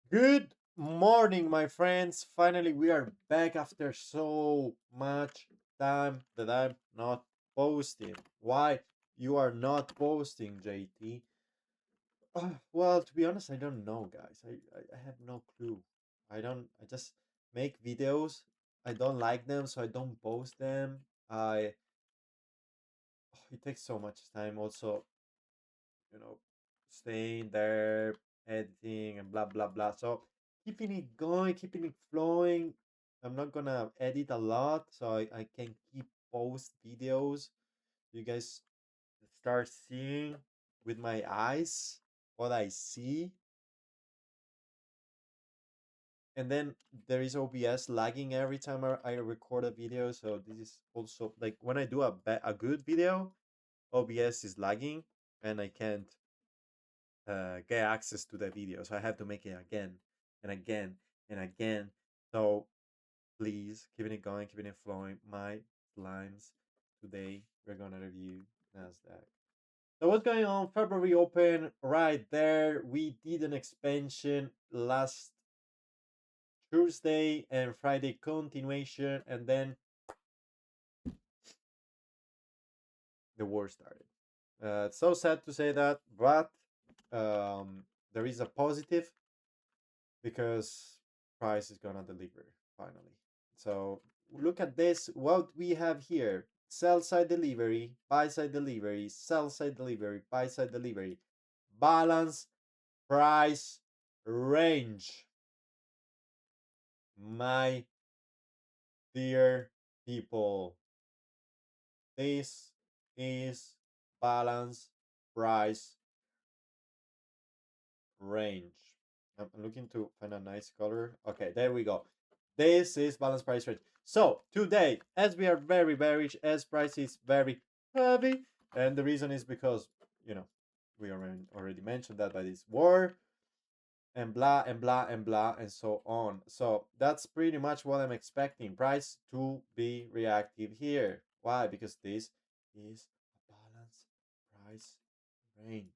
Good morning, my friends. Finally, we are back after so much time that I'm not posting. Why you are not posting, JT? Well, to be honest, I don't know, guys. I have no clue. I don't. I just make videos. I don't like them, so I don't post them. It takes so much time. Also, you know, staying there, editing, and blah blah blah. So keeping it going, keeping it flowing. I'm not gonna edit a lot, so I can keep post videos. You guys start seeing with my eyes what I see, and then there is OBS lagging every time I record a video. So this is also like when I do a good video, OBS is lagging, and I can't get access to the video. So I have to make it again and again and again. So please, keeping it going, keeping it flowing. My slimes. Today we're gonna review Nasdaq. So what's going on? February open right there. We did an expansion last Tuesday and Friday continuation, and then the war started. It's so sad to say that, but there is a positive because price is gonna deliver finally. So look at this. What we have here: sell side delivery, buy side delivery, sell side delivery, buy side delivery, balance, price, range. My dear people, this is balance, price, range. I'm looking to find a nice color. Okay, there we go. This is balance price range. So today, as we are very bearish, as price is very heavy, and the reason is because we already mentioned that by this war and blah and blah and blah and so on. So that's pretty much what I'm expecting. Price to be reactive here. Why? Because this is a balance price range.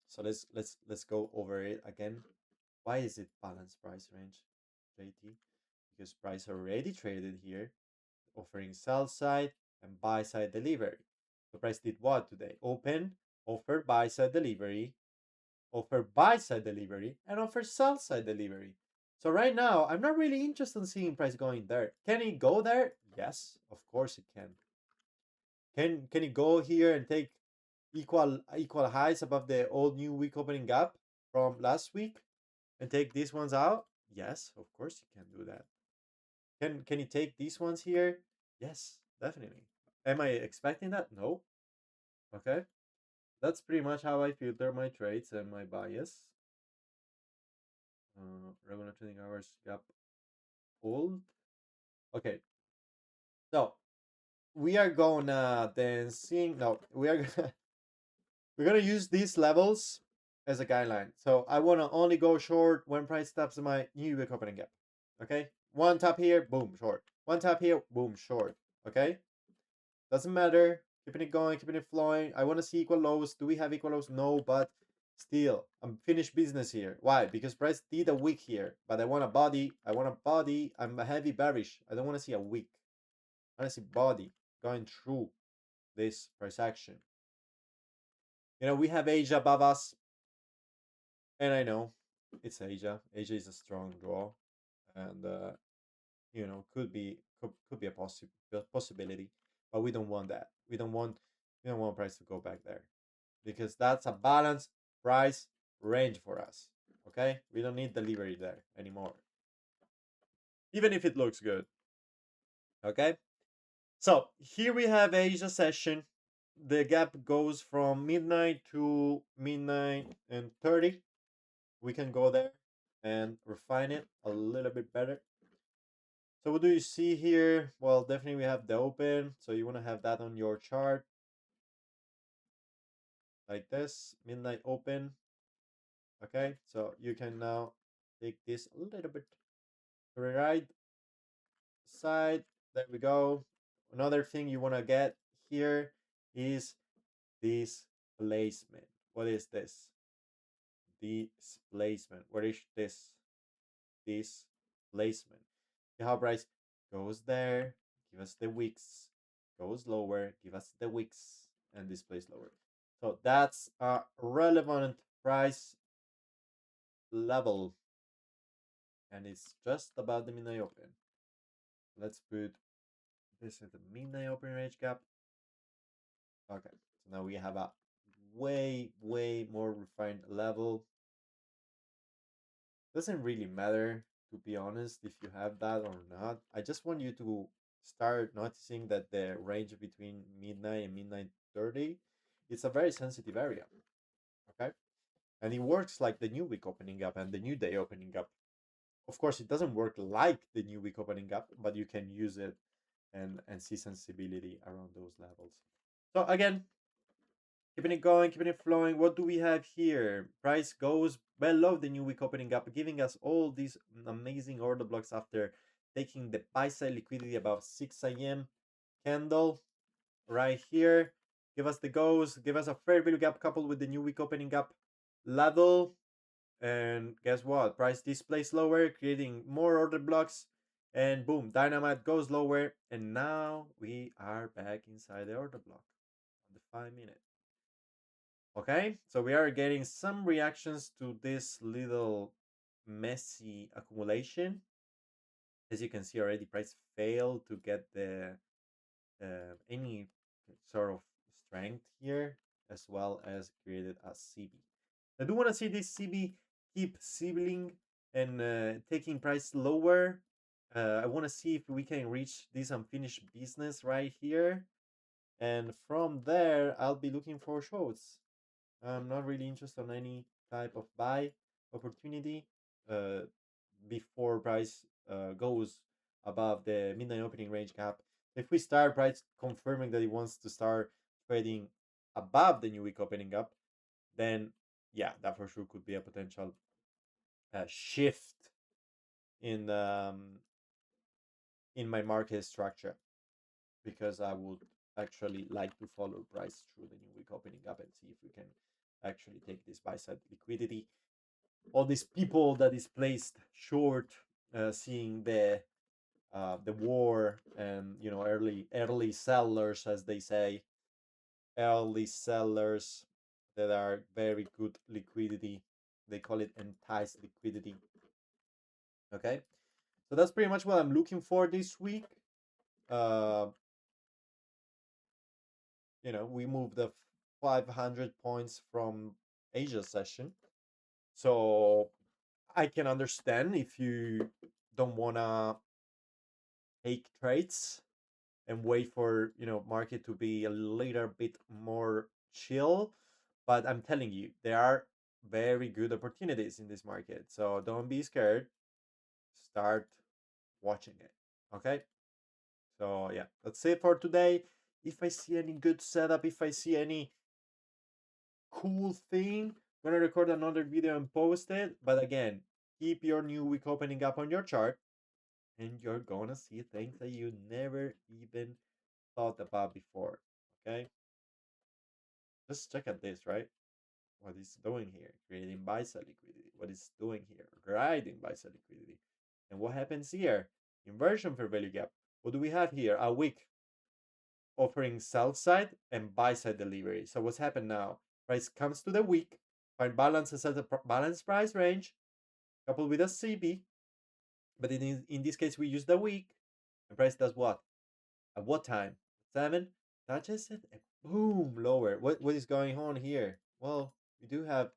So let's go over it again. Why is it balance price range, JT? Because price already traded here, offering sell side and buy side delivery. The price did what today? Open, offer buy side delivery, offer buy side delivery, and offer sell side delivery. So right now, I'm not really interested in seeing price going there. Can it go there? Yes, of course it can. Can it go here and take equal highs above the old new week opening gap from last week and take these ones out? Yes, of course you can do that. Can you take these ones here? Yes, definitely. Am I expecting that? No. Okay. That's pretty much how I filter my trades and my bias. Regular trading hours gap hold. Okay. So we are gonna then seeing no, we are gonna we're gonna use these levels as a guideline. So I wanna only go short when price taps my new week opening gap. Okay? One tap here, boom, short. One tap here, boom, short. Okay? Doesn't matter. Keeping it going, keeping it flowing. I want to see equal lows. Do we have equal lows? No, but still, I'm finished business here. Why? Because price did a wick here, but I want a body. I want a body. I'm a heavy bearish. I don't want to see a wick. I want to see body going through this price action. We have Asia above us, and I know it's Asia. Asia is a strong draw, and could be a possibility, but we don't want that. We don't want price to go back there because that's a balanced price range for us. Okay, we don't need delivery there anymore, even if it looks good. Okay, so here we have Asia session. The gap goes from midnight to midnight and 30. We can go there and refine it a little bit better. So what do you see here? Well, definitely we have the open. So you want to have that on your chart like this, midnight open. Okay, so you can now take this a little bit to the right side. There we go. Another thing you want to get here is this placement. What is this? displacement. Where is this placement? See how price goes there, give us the wicks, goes lower, give us the wicks, and displays lower. So that's a relevant price level, and it's just about the midnight open. Let's put this at the midnight open range gap. Okay, so now we have a way more refined level. Doesn't really matter, to be honest, if you have that or not. I just want you to start noticing that the range between midnight and midnight 30, it's a very sensitive area. Okay, and it works like the new week opening up and the new day opening up. Of course, it doesn't work like the new week opening up, but you can use it and see sensibility around those levels. So again, keeping it going, keeping it flowing. What do we have here? Price goes below the new week opening up, giving us all these amazing order blocks after taking the buy side liquidity above 6 a.m. candle right here. Give us the goes, give us a fair value gap coupled with the new week opening up level. And guess what? Price displays lower, creating more order blocks. And boom, dynamite goes lower. And now we are back inside the order block on the 5 minute. Okay, so we are getting some reactions to this little messy accumulation. As you can see already, price failed to get the any sort of strength here, as well as created a CB. I do want to see this CB keep sibling and taking price lower. I want to see if we can reach this unfinished business right here. And from there, I'll be looking for shorts. I'm not really interested in any type of buy opportunity uh, before price goes above the midnight opening range gap. If we start price confirming that it wants to start trading above the new week opening gap, then yeah, that for sure could be a potential shift in in my market structure, because I would actually like to follow price through the new week opening up and see if we can actually take this buy side liquidity. All these people that is placed short, seeing the war, and early sellers, as they say, early sellers that are very good liquidity. They call it enticed liquidity. Okay, so that's pretty much what I'm looking for this week. Uh, we moved the 500 points from Asia session, so I can understand if you don't wanna take trades and wait for market to be a little bit more chill. But I'm telling you, there are very good opportunities in this market, so don't be scared. Start watching it. Okay, so yeah, that's it for today. If I see any good setup, if I see any cool thing, I'm gonna record another video and post it. But again, keep your new week opening up on your chart, and you're gonna see things that you never even thought about before. Okay, just check at this, right? What is doing here? Creating buy side liquidity. What is doing here? Riding buy side liquidity. And what happens here? Inversion fair value gap. What do we have here? A wick offering sell side and buy side delivery. So what's happened now? Price comes to the wick, find balances at the balance price range, coupled with a CB. But in this case, we use the wick, and price does what? At what time? 7 touches it and boom, lower. What is going on here? Well, we do have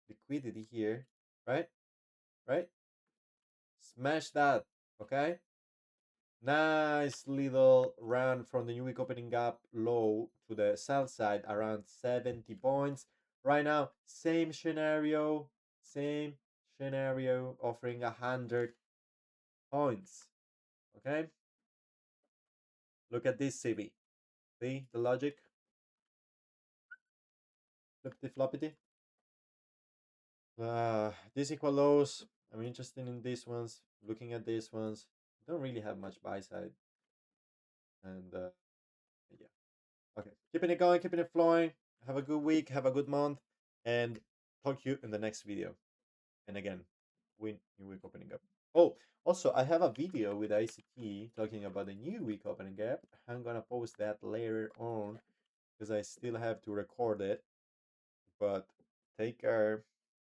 liquidity here, right? Right? Smash that, okay? Nice little run from the new week opening gap low to the sell side around 70 points. Right now, same scenario, offering 100 points. Okay? Look at this CB. See the logic? Flippity floppity. These equal lows. I'm interested in these ones. Looking at these ones. Don't really have much buy side. And yeah. Okay. Keeping it going, keeping it flowing. Have a good week. Have a good month. And talk to you in the next video. And again, win new week opening up. Oh, also I have a video with ICT talking about the new week opening up. I'm gonna post that later on because I still have to record it. But take care.